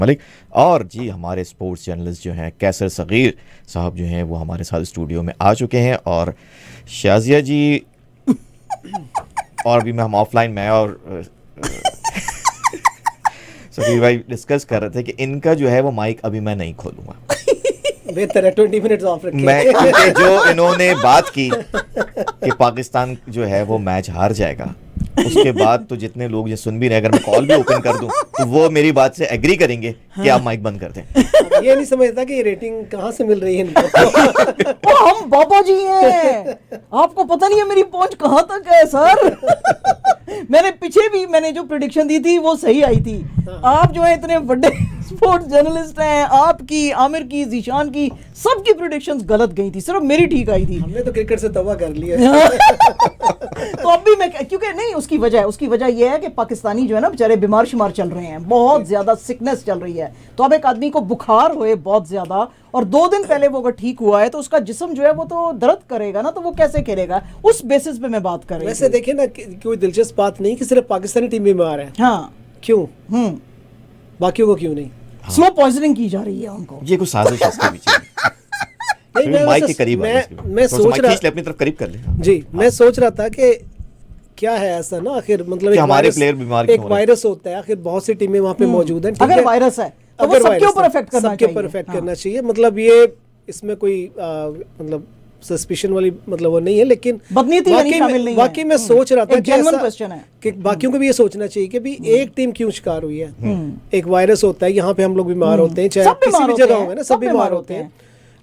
मलिक। और जी हमारे sports journalist जो हैं कैसर सगीर साहब जो हैं वो हमारे साथ स्टूडियो में आ चुके हैं। और शाजिया जी और अभी मैं हम ऑफलाइन में और सगीर भाई डिस्कस कर रहे थे कि इनका जो है वो माइक अभी मैं नहीं खोलूंगा। बेहतर है 20 मिनट ऑफ रखें। मैं क्योंकि जो इन्होंने बात की कि पाकिस्तान जो है वो मैच हार जाएगा, उसके बाद तो जितने लोग ये सुन भी रहे, अगर मैं कॉल भी ओपन कर दूं तो वो मेरी बात से एग्री करेंगे कि आप माइक बंद कर दें। ये नहीं समझता कि ये रेटिंग कहाँ से मिल रही है इनको। वो हम बाबा जी हैं, आपको पता नहीं है मेरी पहुंच कहाँ तक है सर। मैंने पीछे भी मैंने जो प्रेडिक्शन दी थी वो सही आई थी। आप जो है इतने बड़े स्पोर्ट्स जर्नलिस्ट हैं, आपकी, आमिर की, जीशान की, सबकी प्रेडिक्शंस गलत गई थी, सिर्फ मेरी ठीक आई थी। हमने तो क्रिकेट से तौबा कर लिया। तो अब भी मैं, क्योंकि नहीं, उसकी वजह यह है कि पाकिस्तानी जो है ना बेचारे बीमार शुमार चल रहे हैं, बहुत ज्यादा सिकनेस चल रही है। तो अब एक आदमी को बुखार होए बहुत ज्यादा और 2 दिन पहले वो अगर ठीक हुआ है तो उसका जिस्म जो है वो तो दर्द करेगा ना, तो वो कैसे खेलेगा, उस बेसिस पे मैं बात कर रही हूं। वैसे देखें ना, कोई दिलचस्प बात नहीं कि सिर्फ पाकिस्तानी टीम बीमार है। हाँ, क्यों? बाकियों को क्यों नहीं? स्लो पॉइजनिंग की जा रही है उनको। ये कुछ साजिश है इसके पीछे। नहीं, माइक के करीब मैं सोच रहा, अपनी तरफ करीब कर ले जी मैं सोच रहा था कि क्या है ऐसा ना, आखिर मतलब हमारे प्लेयर बीमार एक वायरस होता है, आखिर बहुत सी टीमें वहाँ पे मौजूद हैं। अगर वायरस है तो वो सबके ऊपर अफेक्ट करना चाहिए, सबके ऊपर अफेक्ट करना चाहिए। मतलब ये इसमें कोई मतलब सस्पिशन वाली मतलब वो नहीं है, लेकिन वाकई में सोच रहा था कि बाकियों को भी ये सोचना चाहिए कि भी एक टीम क्यों शिकार हुई है। एक वायरस होता है, यहाँ पे हम लोग बीमार होते हैं, चाहे किसी भी जगह होंगे ना, सब बीमार होते हैं।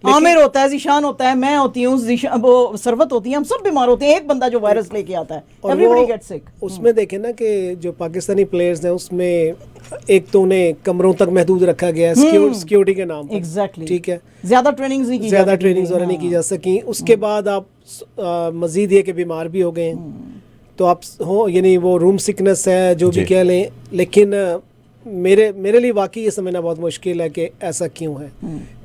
आमिर होता है, जीशान होता है, मैं होती हूँ, वो सरवत होती है, हम सब बीमार होते हैं। एक बंदा जो वायरस लेके आता है, एवरीबॉडी गेट्स सिक। उसमें देखें ना कि जो पाकिस्तानी प्लेयर्स हैं उसमें एक तो उन्हें कमरों तक महदूद रखा गया है सिक्योरिटी के नाम पर। एग्जैक्टली, ठीक है, ज्यादा ट्रेनिंग्स नहीं की जा सकी। उसके बाद आप मजीद ये कि बीमार भी हो गए, तो आप हो यानी वो रूम सिकनेस है जो भी कह लें। लेकिन मेरे लिए वाकई ये समझना बहुत मुश्किल है कि ऐसा क्यों है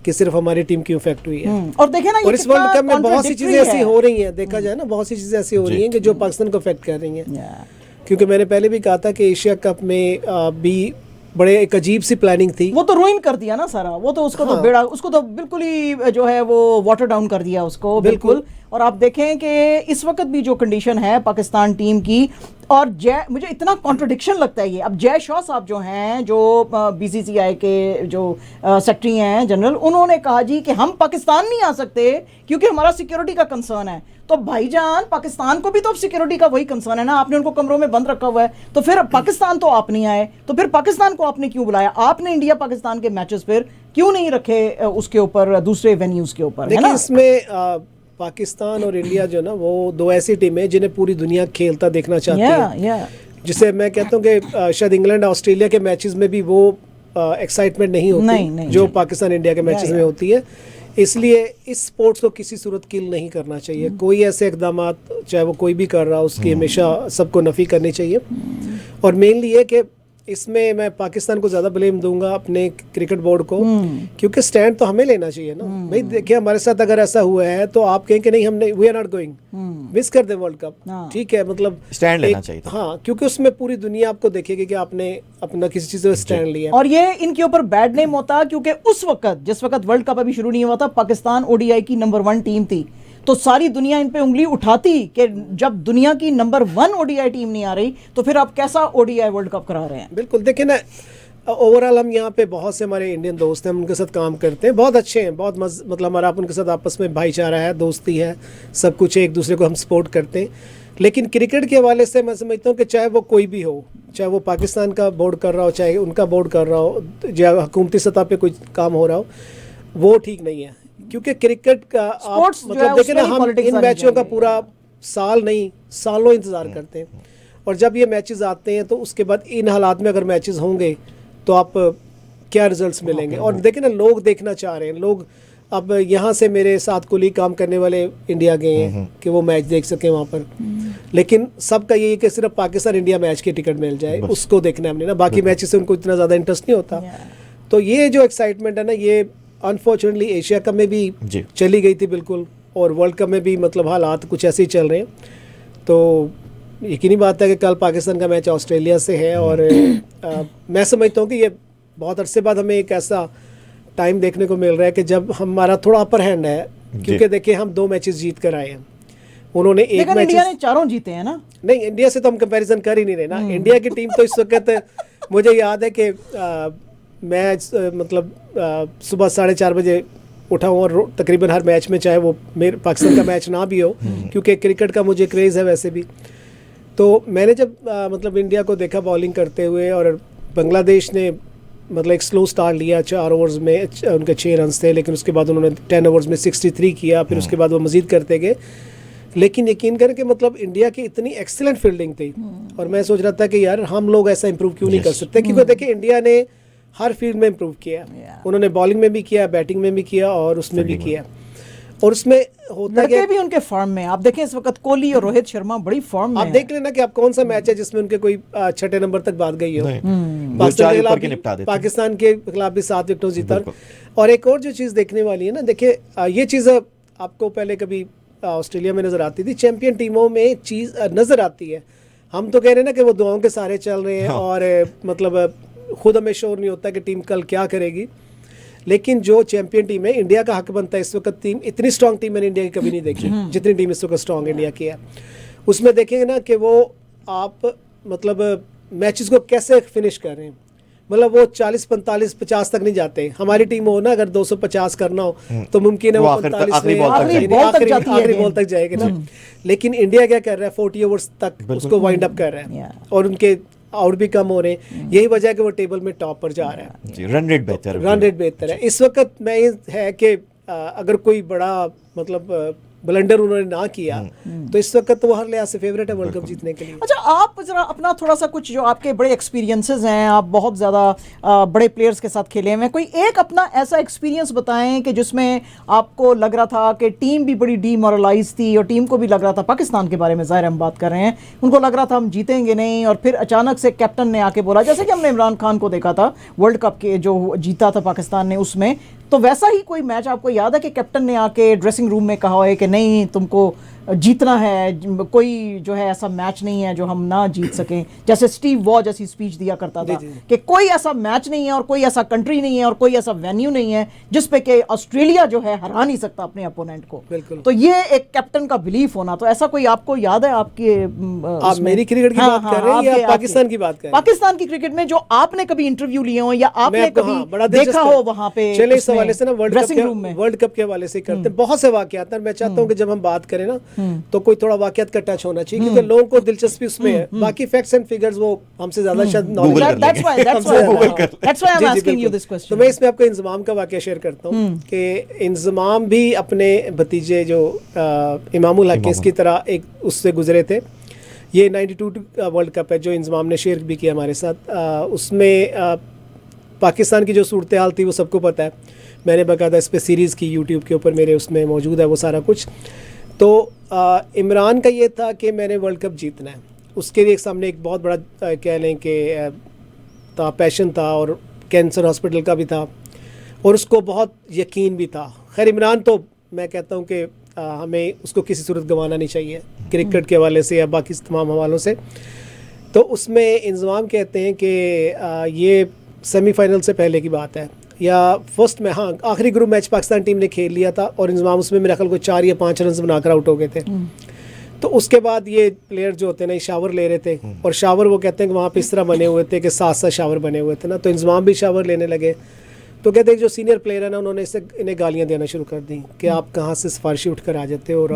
कि सिर्फ हमारी टीम क्यों इफेक्ट हुई है। और देखे ना, और इस वर्ल्ड कप में बहुत सी चीजें ऐसी हो रही हैं, देखा जाए ना, बहुत सी चीजें ऐसी हो रही हैं कि जो पाकिस्तान को इफेक्ट कर रही हैं। क्योंकि मैंने पहले भी कहा था कि एशिया कप में भी बड़े एक अजीब सी प्लानिंग थी। वो तो रुइन कर दिया ना सारा, वो तो उसको तो बेड़ा, उसको तो बिल्कुल ही जो है वो वाटर डाउन कर दिया उसको, बिल्कुल। और आप देखें कि इस वक्त भी जो कंडीशन है पाकिस्तान टीम की, और मुझे इतना कॉन्ट्रडिक्शन लगता है ये। अब जय शाह साहब जो हैं, जो बीसीसीआई के जो सेक्रेटरी हैं जनरल, उन्होंने कहा जी कि हम पाकिस्तान नहीं आ सकते क्योंकि हमारा सिक्योरिटी का कंसर्न है। तो भाईजान, पाकिस्तान को भी तो अब सिक्योरिटी का वही कंसर्न है ना, आपने उनको कमरों में बंद रखा हुआ है, तो फिर पाकिस्तान तो आप नहीं आए, तो फिर पाकिस्तान को आपने क्यों बुलाया? आपने इंडिया पाकिस्तान के मैचेस फिर क्यों नहीं रखे उसके ऊपर, दूसरे वेन्यूज के ऊपर, है ना? इसमें पाकिस्तान और इंडिया जो ना, वो दो ऐसी टीमें जिन्हें पूरी दुनिया खेलता देखना चाहती है। जिसे मैं कहता हूँ कि शायद इंग्लैंड ऑस्ट्रेलिया के मैचेस में भी वो एक्साइटमेंट नहीं होती जो पाकिस्तान इंडिया के मैचेस में होती है। इसलिए इस स्पोर्ट्स को किसी सूरत किल नहीं करना चाहिए। कोई ऐसे इकदाम, चाहे वो कोई भी कर रहा हो, उसकी हमेशा सबको नफ़ी करनी चाहिए। और मेनली ये कि इसमें मैं पाकिस्तान को ज़्यादा ब्लेम दूंगा, अपने क्रिकेट बोर्ड को, क्योंकि स्टैंड तो हमें लेना चाहिए ना भाई। देखिए, हमारे साथ अगर ऐसा हुआ है तो आप कहें कि नहीं, हमने we are not going, miss कर दे वर्ल्ड कप, ठीक है, मतलब स्टैंड लेना चाहिए था। हाँ, क्योंकि उसमें पूरी दुनिया आपको देखेगी कि आपने अपना किसी चीज़ में स्टैंड लिया। और ये इनके ऊपर बैड नेम होता, क्योंकि उस वक्त जिस वक्त वर्ल्ड कप अभी शुरू नहीं हुआ था, पाकिस्तान ओडीआई की नंबर 1 टीम थी, तो सारी दुनिया इन पे उंगली उठाती कि जब दुनिया की नंबर 1 ओडीआई टीम नहीं आ रही तो फिर आप कैसा ओडीआई वर्ल्ड कप करा रहे हैं? बिल्कुल, देखिए ना, ओवरऑल हम यहाँ पे बहुत से हमारे इंडियन दोस्त हैं, हम उनके साथ काम करते हैं, बहुत अच्छे हैं, बहुत मतलब हमारा उनके साथ आपस में भाईचारा है, दोस्ती है, सब कुछ है, एक दूसरे को हम सपोर्ट करते हैं। लेकिन क्रिकेट के हवाले से मैं समझता हूँ कि चाहे वो कोई भी हो, चाहे वो पाकिस्तान का बोर्ड कर रहा हो, चाहे उनका बोर्ड कर रहा हो, या हुकूमती सतह पे कोई काम हो रहा हो, वो ठीक नहीं है। क्योंकि क्रिकेट का आप मतलब देखें ना, हम इन मैचों का पूरा साल नहीं, सालों इंतज़ार करते हैं, और जब ये मैचेस आते हैं तो उसके बाद इन हालात में अगर मैचेस होंगे तो आप क्या रिजल्ट्स मिलेंगे। और देखें ना, लोग देखना चाह रहे हैं, लोग अब यहाँ से मेरे साथ कुलीग काम करने वाले इंडिया गए हैं कि वो मैच देख सकें वहाँ पर, लेकिन सबका यही है कि सिर्फ पाकिस्तान इंडिया मैच की टिकट मिल जाए, उसको देखना हमने ना, बाकी मैचेस से उनको इतना ज़्यादा इंटरेस्ट नहीं होता। तो ये जो एक्साइटमेंट है ना, ये अनफॉर्चुनेटली एशिया कप में भी चली गई थी बिल्कुल, और वर्ल्ड कप में भी मतलब हालात कुछ ऐसे ही चल रहे हैं। तो यकीनी बात है कि कल पाकिस्तान का मैच ऑस्ट्रेलिया से है, और मैं समझता हूँ कि ये बहुत अरसे बाद हमें एक ऐसा टाइम देखने को मिल रहा है कि जब हमारा थोड़ा अपर हैंड है, क्योंकि देखिए हम 2 मैचेस जीत कर आए हैं, उन्होंने एक लेकिन मैच, इंडिया ने 4 जीते हैं ना। नहीं इंडिया से तो हम कंपैरिजन कर ही नहीं रहे ना। इंडिया की टीम तो इस वक्त मुझे याद है कि मैच मतलब सुबह 4:30 बजे उठा हूँ और तकरीबन हर मैच में, चाहे वो मेरे पाकिस्तान का मैच ना भी हो, क्योंकि क्रिकेट का मुझे क्रेज़ है वैसे भी। तो मैंने जब मतलब इंडिया को देखा बॉलिंग करते हुए, और बांग्लादेश ने मतलब एक स्लो स्टार्ट लिया, 4 ओवर्स में उनके 6 रन थे, लेकिन उसके बाद उन्होंने 10 ओवर्स में 63 किया, फिर उसके बाद वो मज़ीद करते गए। लेकिन यकीन करें कि मतलब इंडिया की इतनी एक्सीलेंट फील्डिंग थी, और मैं सोच रहा था कि यार हम लोग ऐसा इंप्रूव क्यों नहीं कर सकते, क्योंकि देखिए इंडिया ने हर फील्ड में इंप्रूव किया। उन्होंने बॉलिंग में भी किया, बैटिंग में भी किया, और उसमें भी किया। और उसमें होता लड़के भी उनके फॉर्म में, आप देखें इस वक्त कोहली और रोहित शर्मा बड़ी फॉर्म में आप देख लेना कि आप कौन सा मैच है जिसमें उनके कोई 6 नंबर तक बात गई हो। पाकिस्तान के खिलाफ भी 7 विकेटों जीता। और एक और जो चीज़ देखने वाली है ना, देखिए ये चीज़ आपको पहले कभी ऑस्ट्रेलिया में नज़र आती थी, चैंपियन टीमों में एक चीज़ नज़र आती है। हम तो कह रहे हैं ना कि वो दुआओं के सहारे चल रहे हैं, और मतलब खुद हमें श्योर नहीं होता कि टीम कल क्या करेगी। लेकिन जो चैंपियन टीम है, इंडिया का हक बनता है इस वक्त, टीम इतनी स्ट्रांग टीम मैंने इंडिया की कभी नहीं देखी जितनी टीम इस वक्त स्ट्रांग इंडिया की है। उसमें देखेंगे ना कि वो आप मतलब मैचेस को कैसे फिनिश कर रहे हैं, मतलब वो 40, 45, 50 तक नहीं जाते। हमारी टीम हो ना, अगर 250 करना हो तो मुमकिन है वो 45 आखिरी बॉल तक जाएगी ना। लेकिन इंडिया क्या कर रहा है, 40 ओवर्स तक उसको वाइंड अप कर रहा है, और उनके आउट भी कम हो रहे हैं। यही वजह है कि वो टेबल में टॉप पर जा रहा है। रन रेट बेहतर है इस वक्त। मैं ये है कि अगर कोई बड़ा मतलब ब्लंडर उन्होंने ना किया तो इस वक्त तो वो हर लिहाज से फेवरेट है वर्ल्ड कप जीतने के लिए। अच्छा, आप जरा अपना थोड़ा सा कुछ जो आपके बड़े एक्सपीरियंसेस हैं, आप बहुत ज़्यादा बड़े प्लेयर्स के साथ खेले हैं, कोई एक अपना ऐसा एक्सपीरियंस बताएं कि जिसमें आपको लग रहा था कि टीम भी बड़ी डीमोरलाइज थी, और टीम को भी लग रहा था, पाकिस्तान के बारे में ज़ाहिर हम बात कर रहे हैं, उनको लग रहा था हम जीतेंगे नहीं, और फिर अचानक से कैप्टन ने आके बोला, जैसे कि हमने इमरान खान को देखा था वर्ल्ड कप के जो जीता था पाकिस्तान ने उसमें, तो वैसा ही कोई मैच आपको याद है कि कैप्टन ने आके ड्रेसिंग रूम में कहा है कि नहीं तुमको जीतना है, कोई जो है ऐसा मैच नहीं है जो हम ना जीत सकें, जैसे स्टीव वॉ जैसी स्पीच दिया करता था कि कोई ऐसा मैच नहीं है और कोई ऐसा कंट्री नहीं है और कोई ऐसा वेन्यू नहीं है जिस पे कि ऑस्ट्रेलिया जो है हरा नहीं सकता अपने अपोनेंट को। बिल्कुल। तो ये एक कैप्टन का बिलीफ होना, तो ऐसा कोई आपको याद है आपके आप मेरी क्रिकेट की बात कर रहे हैं या पाकिस्तान की बात कर रहे हैं? पाकिस्तान की क्रिकेट में जो आपने कभी इंटरव्यू लिए हो या आपने कभी देखा हो वहां पे। चले इस हवाले से ना वर्ल्ड कप के हवाले से करते हैं, बहुत से वाकयात। मैं चाहता हूँ कि जब हम बात करें ना तो कोई थोड़ा वाकयात का टच होना चाहिए, क्योंकि लोगों को दिलचस्पी उसमें है। बाकी फैक्ट्स एंड फिगर्स वो हमसे ज्यादा शायद नॉलेज। तो मैं इसमें आपको इंजमाम का वाकया शेयर करता हूँ कि इंजमाम भी अपने भतीजे जो इमामुल हक की तरह एक उससे गुजरे थे। ये 92 वर्ल्ड कप है जो इंजमाम ने शेयर भी किया हमारे साथ। उसमें पाकिस्तान की जो सूरत हाल थी वो सबको पता है, मैंने बाकायदा इस पर सीरीज़ की यूट्यूब के ऊपर, मेरे उसमें मौजूद है वो सारा कुछ। तो इमरान का ये था कि मैंने वर्ल्ड कप जीतना है, उसके लिए सामने एक बहुत बड़ा कह लें कि था, पैशन था, और कैंसर हॉस्पिटल का भी था, और उसको बहुत यकीन भी था। खैर इमरान तो मैं कहता हूँ कि हमें उसको किसी सूरत गंवाना नहीं चाहिए क्रिकेट के हवाले से या बाकी तमाम हवालों से। तो उसमें इंजमाम कहते हैं कि ये सेमीफाइनल से पहले की बात है या फर्स्ट में, हाँ आखिरी ग्रुप मैच पाकिस्तान टीम ने खेल लिया था, और इंजमाम उसमें मेरे ख्याल को 4 या 5 रन बनाकर आउट हो गए थे। तो उसके बाद ये प्लेयर जो होते हैं ना, शावर ले रहे थे, और शावर वो कहते हैं कि वहाँ पे इस तरह बने हुए थे कि 7 शावर बने हुए थे ना। तो इंजमाम भी शावर लेने लगे, तो कहते हैं जो सीनियर प्लेयर है ना, उन्होंने इन्हें गालियाँ देना शुरू कर दी कि आप कहाँ से सिफारिशी उठ कर आ जाते हो, और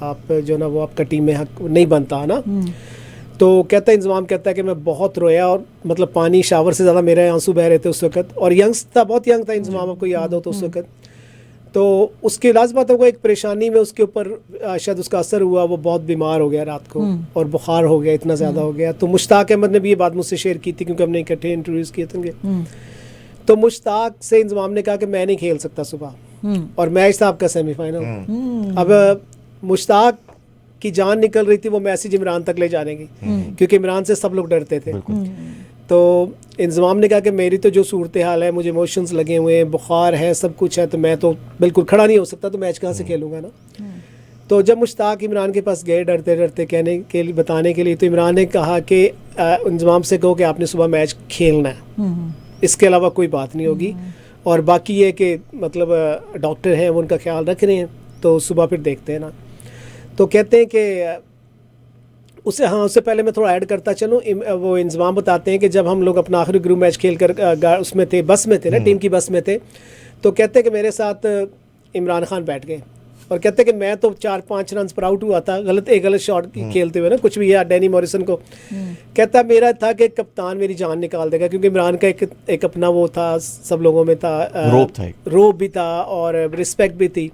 आप जो ना वो आपका टीम में हक नहीं बनता ना। तो कहता है इंजमाम कहता है कि मैं बहुत रोया, और मतलब पानी शावर से ज़्यादा मेरे आंसू बह रहे थे उस वक्त, और यंग्स था, बहुत यंग था इंजमाम, आपको याद हो तो उस वक्त। तो उसके लास्ट बात होगा, एक परेशानी में उसके ऊपर शायद उसका असर हुआ, वो बहुत बीमार हो गया रात को, और बुखार हो गया, इतना ज़्यादा हो गया। तो मुश्ताक अहमद ने भी ये बात मुझसे शेयर की थी, क्योंकि हमने इकट्ठे इंटरव्यूज़ किए थे। तो मुश्ताक से इंजमाम ने कहा कि मैं नहीं खेल सकता सुबह, और मैच था आपका सेमीफाइनल। अब मुश्ताक की जान निकल रही थी वो मैसेज इमरान तक ले जाने की, क्योंकि इमरान से सब लोग डरते थे। तो इंजमाम ने कहा कि मेरी तो जो सूरत हाल है, मुझे इमोशंस लगे हुए हैं, बुखार है, सब कुछ है, तो मैं तो बिल्कुल खड़ा नहीं हो सकता, तो मैच कहाँ से खेलूंगा ना। तो जब मुश्ताक इमरान के पास गए डरते डरते कहने के लिए, बताने के लिए, तो इमरान ने कहा कि इंजमाम से कहो कि आपने सुबह मैच खेलना है। इसके अलावा कोई बात नहीं होगी। और बाकी ये कि मतलब डॉक्टर हैं वो उनका ख्याल रख रहे हैं, तो सुबह फिर देखते हैं ना। तो कहते हैं कि उससे पहले मैं थोड़ा ऐड करता चलूँ, वो इंजमाम बताते हैं कि जब हम लोग अपना आखिरी ग्रुप मैच खेल कर उसमें थे, बस में थे ना, टीम की बस में थे, तो कहते हैं कि मेरे साथ इमरान खान बैठ गए और कहते हैं कि मैं तो 4-5 रन पर आउट हुआ था, एक गलत शॉट खेलते हुए ना, कुछ भी यार डैनी मॉरिसन को। कहता मेरा था कि कप्तान मेरी जान निकाल देगा, क्योंकि इमरान का एक अपना वो था, सब लोगों में था, रोब भी था और रिस्पेक्ट भी थी।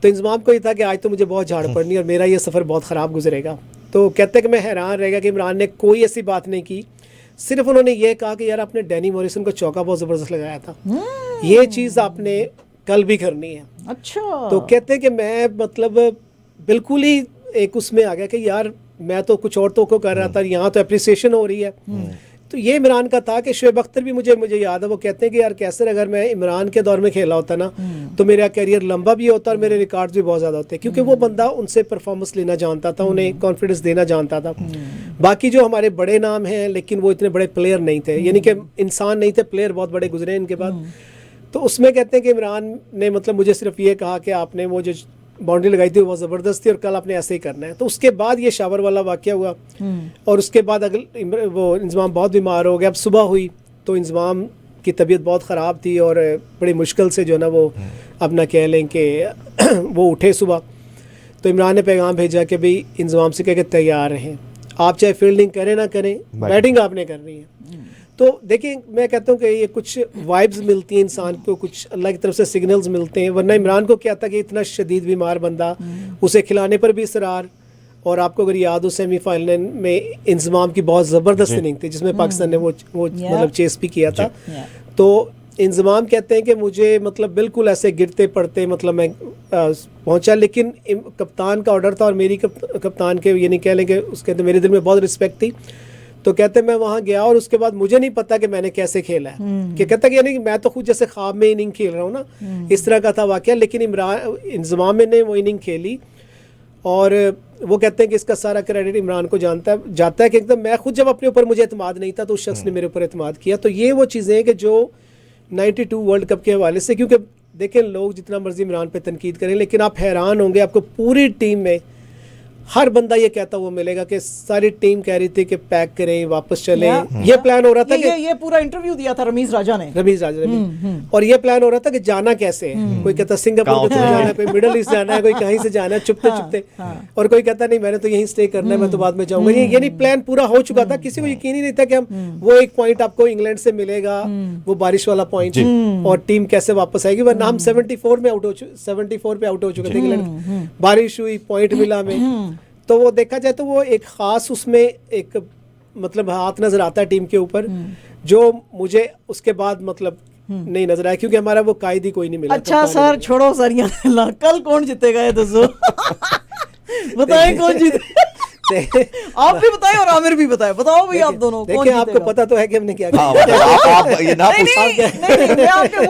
तो इंजमाम को ये था कि आज तो मुझे बहुत झाड़ पड़नी और मेरा ये सफ़र बहुत ख़राब गुजरेगा। तो कहते हैं कि मैं हैरान रह गया कि इमरान ने कोई ऐसी बात नहीं की, सिर्फ उन्होंने ये कहा कि यार आपने डैनी मॉरिसन को चौका बहुत ज़बरदस्त लगाया था, ये चीज़ आपने कल भी करनी है। अच्छा। तो कहते हैं कि मैं मतलब बिल्कुल ही एक उसमें आ गया कि यार मैं तो कुछ और तो को कर रहा था, यहाँ तो अप्रिसिएशन हो रही है। तो ये इमरान का था कि शोएब अख्तर भी मुझे याद है, वो कहते हैं कि यार कैसर अगर मैं इमरान के दौर में खेला होता ना तो मेरा करियर लंबा भी होता और मेरे रिकॉर्ड्स भी बहुत ज़्यादा होते, क्योंकि वो बंदा उनसे परफॉर्मेंस लेना जानता था, उन्हें कॉन्फिडेंस देना जानता था। बाकी जो हमारे बड़े नाम हैं, लेकिन वो इतने बड़े प्लेयर नहीं थे, यानी कि इंसान नहीं थे, प्लेयर बहुत बड़े गुजरे इनके बाद। तो उसमें कहते हैं कि इमरान ने मतलब मुझे सिर्फ ये कहा कि आपने वो जो बाउंड्री लगाई थी वो ज़बरदस्त थी और कल आपने ऐसे ही करना है। तो उसके बाद ये शावर वाला वाक़या हुआ और उसके बाद अगले वो इंजमाम बहुत बीमार हो गया। अब सुबह हुई तो इंजमाम की तबीयत बहुत ख़राब थी और बड़ी मुश्किल से जो ना वो अपना कह लें कि वो उठे सुबह। तो इमरान ने पैगाम भेजा कि भाई इंजमाम से कह के तैयार रहें, आप चाहे फील्डिंग करें ना करें, बैटिंग आपने करनी है। तो देखिए मैं कहता हूँ कि ये कुछ वाइब्स मिलती हैं इंसान को, कुछ अल्लाह की तरफ से सिग्नल्स मिलते हैं। वरना इमरान को क्या था कि इतना शदीद बीमार बंदा, उसे खिलाने पर भी इसरार। और आपको अगर याद हो सेमीफाइनल में इंजमाम की बहुत ज़बरदस्त इनिंग थी जिसमें पाकिस्तान ने वो मतलब चेस भी किया था। तो इंजमाम कहते हैं कि मुझे मतलब बिल्कुल ऐसे गिरते पड़ते मतलब मैं पहुंचा, लेकिन कप्तान का ऑर्डर था और मेरी कप्तान के ये नहीं कह लें कि उसके तो मेरे दिल में बहुत रिस्पेक्ट थी। तो कहते मैं वहाँ गया और उसके बाद मुझे नहीं पता कि मैंने कैसे खेला है, कि कहता कि यानी कि मैं तो खुद जैसे ख्वाब में इनिंग खेल रहा हूँ ना, इस तरह का था वाक़या। लेकिन इंजमाम ने वो इनिंग खेली और वो कहते हैं कि इसका सारा क्रेडिट इमरान को जाता है कि एकदम मैं खुद जब अपने ऊपर मुझे एतमाद नहीं था तो उस शख्स ने मेरे ऊपर एतमाद किया। तो ये वो चीज़ें हैं कि जो 92 वर्ल्ड कप के हवाले से, क्योंकि देखें लोग जितना मर्जी इमरान पे तनकीद करें, लेकिन आप हैरान होंगे, आपको पूरी टीम में हर बंदा ये कहता वो मिलेगा कि सारी टीम कह रही थी कि पैक करें वापस चले। ये प्लान हो रहा था कि ये पूरा इंटरव्यू दिया था रमीज राजा ने और ये प्लान हो रहा था कि जाना कैसे है। कोई कहता सिंगापुर को जाना है, कोई मिडिल ईस्ट जाना है, कोई कहीं से जाना है चुपते चुपते, और कोई कहता नहीं मैंने तो यहीं स्टे करना है, मैं तो बाद में जाऊंगा। ये नहीं, प्लान पूरा हो चुका था, किसी को यकीन ही नहीं था कि हम वो एक पॉइंट आपको इंग्लैंड से मिलेगा, वो बारिश वाला पॉइंट, और टीम कैसे वापस आएगी। वरना हम 74 पे आउट हो चुके थे इंग्लैंड, बारिश हुई, पॉइंट मिला हमें। तो वो देखा जाए तो वो एक ख़ास उसमें एक मतलब हाथ नज़र आता है टीम के ऊपर, जो मुझे उसके बाद मतलब नहीं नजर आया, क्योंकि हमारा वो कायद ही कोई नहीं मिला। अच्छा सर छोड़ो सर, यहाँ कल कौन जीतेगा ये तो बताएं कौन जीते आप भी बताएं और आमिर भी बताएं, बताओ भाई आप दोनों कौन जीतेगा। आपको पता तो है कि हमने क्या किया।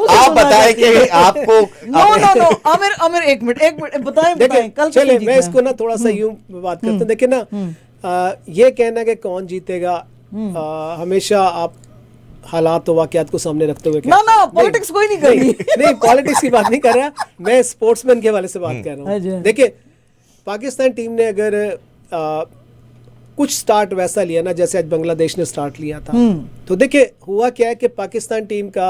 आप बताएं कि आपको नो आमिर एक मिनट बताएं कल चले। मैं इसको ना थोड़ा सा यूं बात करते हैं। देखिए ना ये कहना कि कौन जीतेगा, हमेशा आप हालात और वाकयात को सामने रखते हुए ना पॉलिटिक्स कोई नहीं कर रही। नहीं पॉलिटिक्स की बात नहीं कर रहा, मैं स्पोर्ट्समैन के हवाले से बात कर रहा हूँ। देखिए पाकिस्तान टीम ने अगर कुछ स्टार्ट वैसा लिया ना जैसे आज बांग्लादेश ने स्टार्ट लिया था, तो देखिए हुआ क्या है कि पाकिस्तान टीम का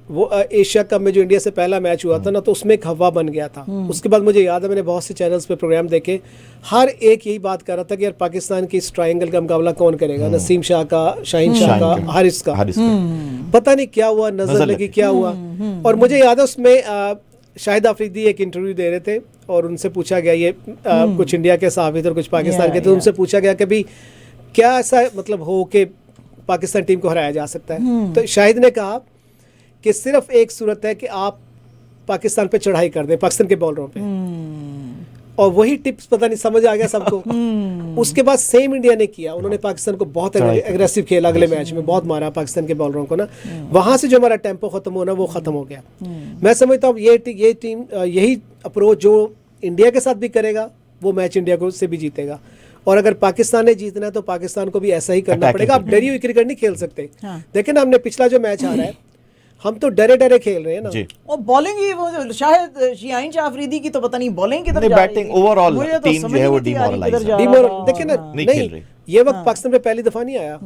वो एशिया कप में जो इंडिया से पहला मैच हुआ था ना, तो उसमें एक हवा बन गया था। उसके बाद मुझे याद है मैंने बहुत से चैनल्स पे प्रोग्राम देखे, हर एक यही बात कर रहा था कि यार पाकिस्तान की इस ट्रायंगल का मुकाबला कौन करेगा, नसीम शाह का, शाहीन शाह का, हारिस का। पता नहीं क्या हुआ, नजर लगी क्या हुआ। और मुझे याद है उसमें शाहिद आफरीदी एक इंटरव्यू दे रहे थे और उनसे पूछा गया, ये कुछ इंडिया के सहाफ़ी थे और कुछ पाकिस्तान के थे, उनसे पूछा गया कि भाई क्या ऐसा मतलब हो कि पाकिस्तान टीम को हराया जा सकता है। तो शाहिद ने कहा कि सिर्फ एक सूरत है कि आप पाकिस्तान पे चढ़ाई कर दें, पाकिस्तान के बॉलरों पे, और वही टिप्स पता नहीं समझ आ गया सबको। उसके बाद सेम इंडिया ने किया, उन्होंने पाकिस्तान को बहुत एग्रेसिव खेला, अगले मैच में बहुत मारा पाकिस्तान के बॉलरों को ना। वहां से जो हमारा टेम्पो खत्म होना वो खत्म हो गया। मैं समझता हूँ ये टीम यही अप्रोच जो इंडिया के साथ भी करेगा वो मैच इंडिया को से भी जीतेगा। और अगर पाकिस्तान ने जीतना है तो पाकिस्तान को भी ऐसा ही करना Attacking पड़ेगा। आप डरी हुई क्रिकेट नहीं खेल सकते। हाँ। देखें ना, हमने पिछला जो मैच आ रहा है, हम तो डरे डरे खेल रहे हैं ना। जी। और बॉलिंग ही वो शायद शियाइन शाह अफरीदी की तो पता नहीं बॉलिंग किधर नहीं, जा रही बैटिंग थी। ओवरऑल मुझे तो टीम समझ जो है वो नहीं आ रही किधर demoralize जा है। रहा था। देखिए ना, नहीं खेल नहीं रही। ये वक्त पाकिस्तान में पहली दफा नहीं आया,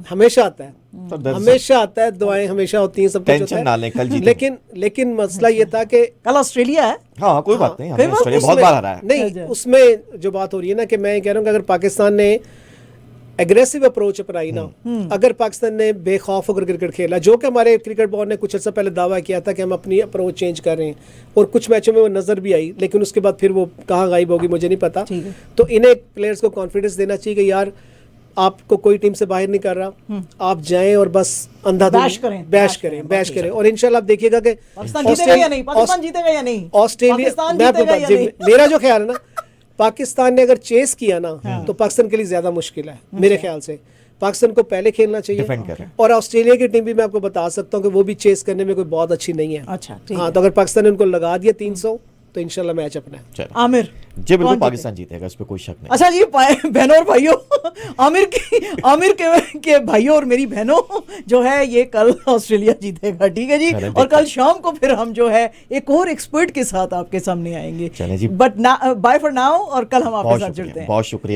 हमेशा आता है, तो दर्द से- हमेशा आता है, दुआएं हमेशा होती हैं, सब कुछ टेंशन होता ना है। लें, कल जीतेंगे। लेकिन मसला ये था कि कल ऑस्ट्रेलिया है। हाँ कोई बात नहीं, कई हमने बार ऑस्ट्रेलिया बहुत उसमें- बार हराया है। नहीं, अच्छा। उसमें जो बात हो रही है ना, कि मैं कह रहा हूँ कि अगर पाकिस्तान ने एग्रेसिव अप्रोच अपनाई ना, अगर पाकिस्तान ने बेखौफ होकर क्रिकेट खेला, जो कि हमारे क्रिकेट बोर्ड ने कुछ अर्सा पहले दावा किया था कि हम अपनी अप्रोच चेंज कर रहे हैं, और कुछ मैचों में वो नजर भी आई, लेकिन उसके बाद फिर वो कहाँ गायब होगी मुझे नहीं पता। ठीक है। तो इन्हें प्लेयर्स को कॉन्फिडेंस देना चाहिए कि यार आपको कोई टीम से बाहर नहीं कर रहा, आप जाएं और बस अंधाधुंध बैश करें, बैश करें। और इंशाल्लाह आप देखिएगा कि पाकिस्तान जीतेगा या नहीं, पाकिस्तान जीतेगा या नहीं, ऑस्ट्रेलिया, पाकिस्तान मैं आपको जीतेगा या जी, नहीं? मेरा जो ख्याल है ना, पाकिस्तान ने अगर चेस किया ना तो पाकिस्तान के लिए ज्यादा मुश्किल है मेरे ख्याल से। पाकिस्तान को पहले खेलना Defend चाहिए। करें। और ऑस्ट्रेलिया की टीम भी मैं आपको बता सकता हूँ कि वो भी चेस करने में कोई बहुत अच्छी नहीं है। अच्छा, ठीक हाँ, है। तो अगर पाकिस्तान ने उनको लगा दिया 300 तो इंशाल्लाह मैच अपना है। चलो आमिर जी, बिल्कुल कौन पाकिस्तान जीतेगा, इस पे कोई शक नहीं। अच्छा जी, बहनों और भाइयों, आमिर के भाइयों और मेरी बहनों, जो है ये कल ऑस्ट्रेलिया जीतेगा, ठीक है जी। चलें, और देखते कल शाम को फिर हम जो है एक और एक्सपर्ट के साथ आपके सामने आएंगे। चलें जी। बट बाय फॉर नाउ, और कल हम आपके बहुत साथ शुक्रिया, जुड़ते हैं। बहुत शुक्रिया।